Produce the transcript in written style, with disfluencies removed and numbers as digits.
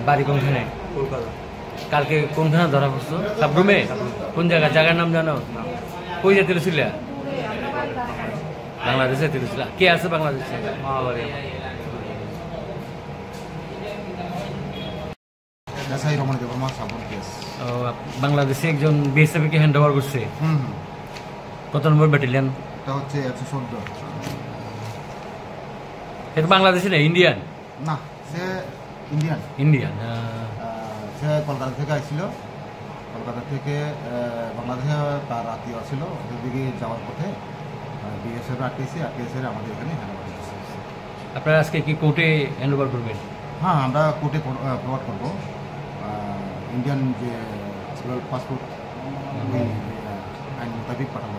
বাড়ি কোনখানে? কলকাতা। কালকে কোনখানে ধরা পড়ছো? সাবরুমে? কোন জায়গা? জায়গার নাম জানো? কই যেতে ছিল? বাংলাদেশে ছিল। কে আছে বাংলাদেশে? বাংলাদেশে একজন বিএসএফ কে হ্যান্ড ওভার করছে। কত নম্বর ব্যাটালিয়ন? এটা হচ্ছে 114। এটা বাংলাদেশি না, ইন্ডিয়ান? না, সে ইন্ডিয়ান। ইন্ডিয়ান। সে কলকাতা থেকে আসছিল। কলকাতা থেকে বাংলাদেশে তার আত্মীয় ছিল, ওদের দিকে যাওয়ার পথে বিএসএফ আটকেছে আমাদের এখানে হ্যান্ড ওভার করছে। আপনারা আজকে কি কোর্টে হ্যান্ড ওভার করবেন? হ্যাঁ, আমরা কোর্টে প্রভাব করবো। ইন্ডিয়ান যে পাসপোর্ট আইন মোতাবেক পাঠাবো।